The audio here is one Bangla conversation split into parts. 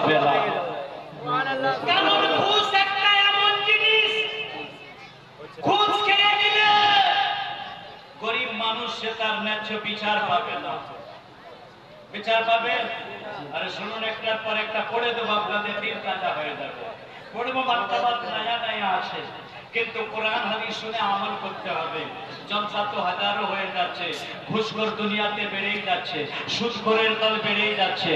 হবে না। কারণ ঘুষ একটা এমন জিনিস, ঘুষ খেয়ে নিলে গরিব মানুষ সে তার ন্যায্য বিচার পাবে না। বিচার পাবে? আরে শুনুন, একটার পর একটা পড়ে দেবো, আপনাদের দিন কাজা হয়ে যাবে। পড়বো, মাত্রাবাদ নয়া নয়া আছে, কিন্তু কোরআন হাদিস শুনে আমল করতে হবে। জলসা তো হাজারো হয়ে যাচ্ছে, ঘুষখোর দুনিয়াতে বেড়েই যাচ্ছে, সুদখোরের দল বেড়েই যাচ্ছে।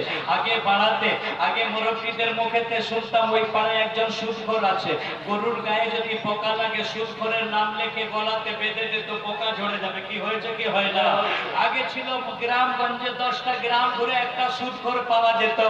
আগে মুরব্বীদের মুখেতে শুনতাম ওই পাড়ায় একজন সুদখোর আছে, গরুর গায়ে যদি পোকা লাগে সুদখোরের নাম লিখে গলাতে বেঁধে দিত, পোকা ঝরে যাবে। কি হয়েছে কি হয় না? আগে ছিল গ্রামগঞ্জে 10টা গ্রাম ঘুরে একটা সুদখোর পাওয়া যেত।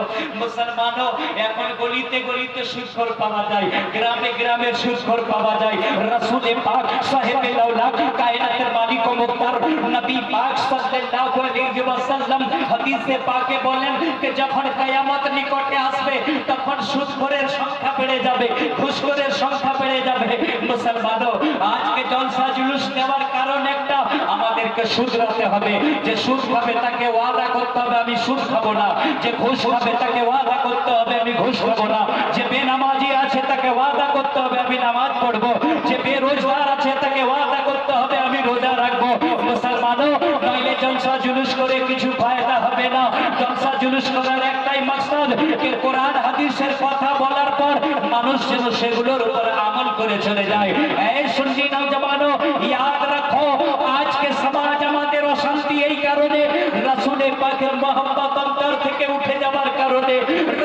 মুসলমানও এখন গলিতে গলিতে সুদখোর পাওয়া যায়, গ্রামে গ্রামে সুদখোর পাওয়া যায়। রাসূলে পাক সাহেবে লাউলাক কায়নাতের মালিক ও মুখতার নবী পাক সাল্লাল্লাহু আলাইহি ওয়াসাল্লাম হাদিসে পাকে বলেন যে যখন কিয়ামত নিকটে আসবে তখন সুদখোরের সংখ্যা বেড়ে যাবে, ঘুষখোরের সংখ্যা বেড়ে যাবে। মুসলমানও আজকে জলসা জুলুস দেওয়ার কারণ একটা, আমাদেরকে শুধরাতে হবে। যে সুদ খাবে তাকে ওয়াদা করতে হবে আমি সুদ খাবো না, যে ঘুষ খাবে তাকে ওয়াদা করতে হবে আমি ঘুষ খাবো না, যে বেনামাজি আছে তাকে ওয়াদা করতে হবে আমি নামাজ পড়বো, যে বেরোজগার আছে তাকে ওয়াদা করতে হবে আমি রোজা রাখবো। মুসলমানও নইলে জলসা জুলুস করে কিছু ফায়দা হবে না। জলসা জুলুস করার একটাই মাকসাদ যে কোরআন হাদিসের কথা বলার পর মানুষ যেন সেগুলোর উপর আমল করে চলে যায়। এই সুন্নি নওজওয়ানও ইয়াদ রাখো, আজকে সমাজ আমাদের অশান্তি এই কারণে রাসূলে পাকের মহব্বত অন্তর থেকে উঠে যাওয়ার কারণে।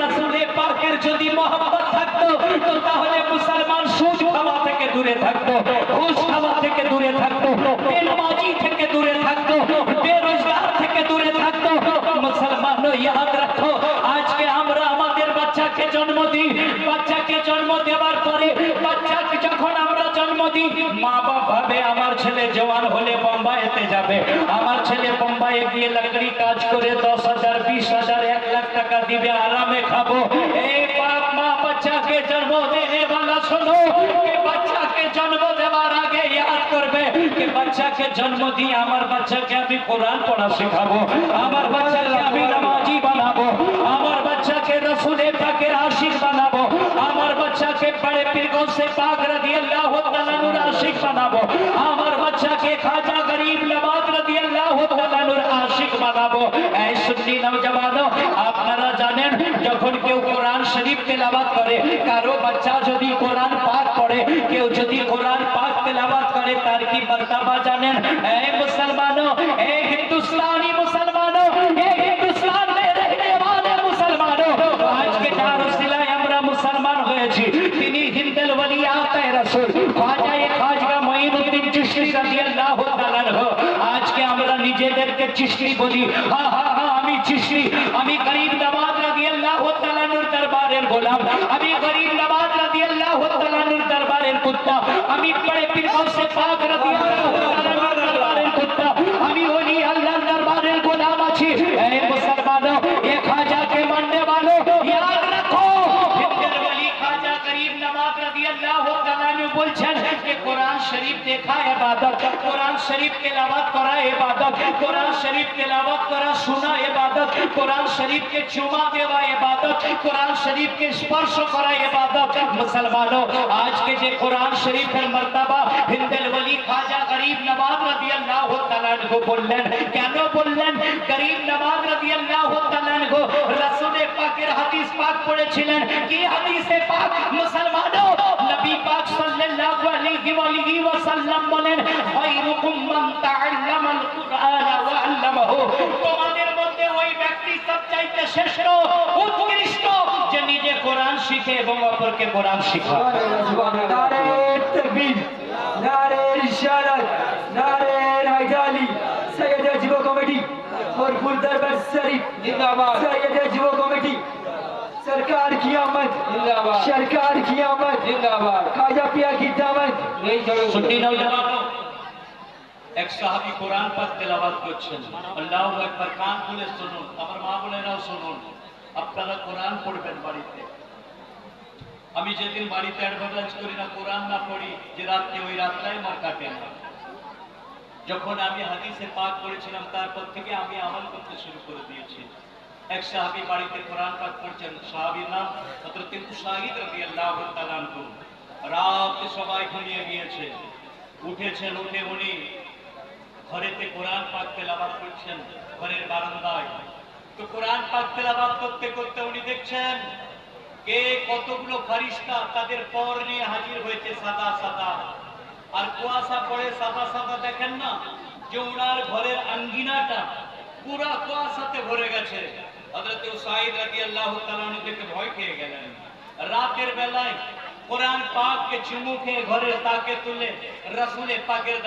রাসূলে পাকের যদি মহব্বত থাকতো তো তাহলে মুসলমান সুদ খাওয়া থেকে দূরে থাকতো, ঘুষ খাওয়া থেকে দূরে থাকতো, বেনামাজি থেকে দূরে থাকতো, বেরোজগার থেকে দূরে থাকতো। মুসলমানও ইয়াদ রাখো, আজকে আমরা আমাদের বাচ্চাকে জন্ম দিই, বাচ্চাকে জন্ম দেওয়ার পরে বাচ্চাকে যখন আমরা জন্ম দিই মা বাপ ভাবে আমার ছেলে জওয়ান হলে বোম্বাইতে যাবে, আমার ছেলে বোম্বাইয়ে গিয়ে লাকড়ি কাজ করে 10,000 20,000 1 লাখ টাকা দিবে, আরামে খাবো। এই বাপ মা বাচ্চাকে জন্ম দেনে वाला শোনো, কে বাচ্চাকে জন্ম দেওয়ার আগে ইয়াদ করবে কে বাচ্চাকে জন্ম দিয়ে আমার বাচ্চাকে আমি কোরআন পড়া শেখাবো, আমার বাচ্চাকে আমি নামাজি বানাবো, আমার বাচ্চাকে রাসূলে পাকের আশিক বানাবো, আমার বাচ্চাকে বড়ে পীর গৌসে পাক রাদিয়াল্লাহু তাআলা নূর আশিক বানাবো, আমার বাচ্চাকে খাজা গরিব নওয়াজ রাদিয়াল্লাহু তাআলা নূর আশিক বানাবো। এই সুন্নি নওজওয়ানও আপনারা জানেন, যখন কেউ কোরআন শরীফ তেলাওয়াত করে, কারো বাচ্চা যদি কোরআন পাক পড়ে, কেউ যদি কোরআন পাক তেলাওয়াত করে তার কি মর্তবা জানেন? এই মুসলমানों, এই হিন্দুস্তানি মুসলমানों, এই হিন্দুস্তান में रहने वाले मुसलमानों, आज के चार उसिलाয় আমরা মুসলমান হয়েছি। তিনি হিন্দেল ওলি আতায়ে রাসূল খাজা খাজা মঈনুদ্দিন চিশতি রাদিয়াল্লাহু তাআলা আনহু। আজকে আমরা নিজেদেরকে চিশতি বলি, হ্যাঁ হ্যাঁ হ্যাঁ আমি চিশতি, আমি গরিব নওয়াজ রাদিয়াল্লাহু তাআলা আনহুর দরবারের গোলাম, আমি গরিব নওয়াজ রাদিয়াল্লাহু তাআলা আনহুর দরবারের কুত্তা, আমি বড়ে পীর গৌসে পাক রাদিয়াল্লাহু তাআলা আনহুর দরবারের কুত্তা, আমি ওলি আল্লাহর দরবারের গোলাম আছি। এই মুসলমানों, ये खाजा के मानने वालों याद रखो, हिंदुल वली खाजा गरीब नवाज রাদিয়াল্লাহু তাআলা আনহু বলছেন যে কোরআন শরীফ দেখা ইবাদত, কোরআন শরীফ তেলাওয়াত করা ইবাদত, কোরআন শরীফ তেলাওয়াত করা শোনা ইবাদত, কোরআন শরীফকে চুমা দেওয়া ইবাদত, কোরআন শরীফকে স্পর্শ করা ইবাদত। মুসলমানों, আজকে যে কোরআন শরীফের মর্তবা হিন্দেল ওলি খাজা গরিব নওয়াজ রাদিয়াল্লাহু তাআলা আনহু বললেন, কেন বললেন? গরিব নওয়াজ রাদিয়াল্লাহু তাআলা আনহু রাসূলে পাকের হাদিস পাক পড়েছিলেন। কি হাদিসে পাক? মুসলমানों, নবী পাক সাল্লাল্লাহু আলাইহি ওয়াসাল্লাম বলেন, খায়রুকুম মান তাআল্লামাল কুরআন ওয়া আল্লামাহু, তোমাদের মধ্যে ওই ব্যক্তি সবচাইতে শ্রেষ্ঠ উৎকৃষ্ট যে নিজে কোরআন শিখে এবং অপরকে কোরআন শেখায়। নারে তাকবীর, নারে রিসালাত, নারে হায়দারি। সৈয়দ যুব কমিটি ভরপুর দরবার শরীফ जिंदाबाद, सैयद युवा कमेटी सरकार की आमद जिंदाबाद, सरकार की आमद जिंदाबाद, खाजा पिया की दामद। सुन्नी नौजवानों, एक साहबी कुरान पाक তেলাওয়াত করছেন, আল্লাহু আকবার। কান খুলে শুনুন, আমার মা বোনেরাও শুনুন, আপনারা কোরআন পড়বেন বাড়িতে। আমি যেদিন বাড়িতে অ্যাডভার্টাইজ করি না, কোরআন না পড়ি, যে রাতে ওই রাতটাই আমার কাটে না। যখন আমি হাদিসে পাক পড়েছিলাম তারপর থেকে আমি আমল করতে শুরু করে দিয়েছি। এক সাহাবী বাড়িতে কোরআন পাঠ করছেন, সাহাবীর নাম হযরত উসাইদ রাদিয়াল্লাহু তাআলা আনহু। রাতে সবাই ঘুমিয়ে গিয়েছে, উঠেছেন, উঠে উনি ঘরেতে কোরআন পাক তেলাওয়াত করছেন ঘরের বারান্দায়। তো কোরআন পাক তেলাওয়াত করতে করতে উনি দেখছেন কে কতগুলো ফারিস্তা তাদের পর নিয়ে হাজির হয়েছে সাদা সাদা, আর কুয়াশা পড়ে সাদা সাদা, দেখেন না যে ওনার ঘরের আঙ্গিনাটা পুরা কুয়াশাতে ভরে গেছে। হযরত উসাইদ রাদিয়াল্লাহু তাআলা আনহু দেখে ভয় খেয়ে গেলেন। রাতের বেলায় কোরআন পাককে চুমু খেয়ে ঘরের তাকে তুলে রাসূলে পাকের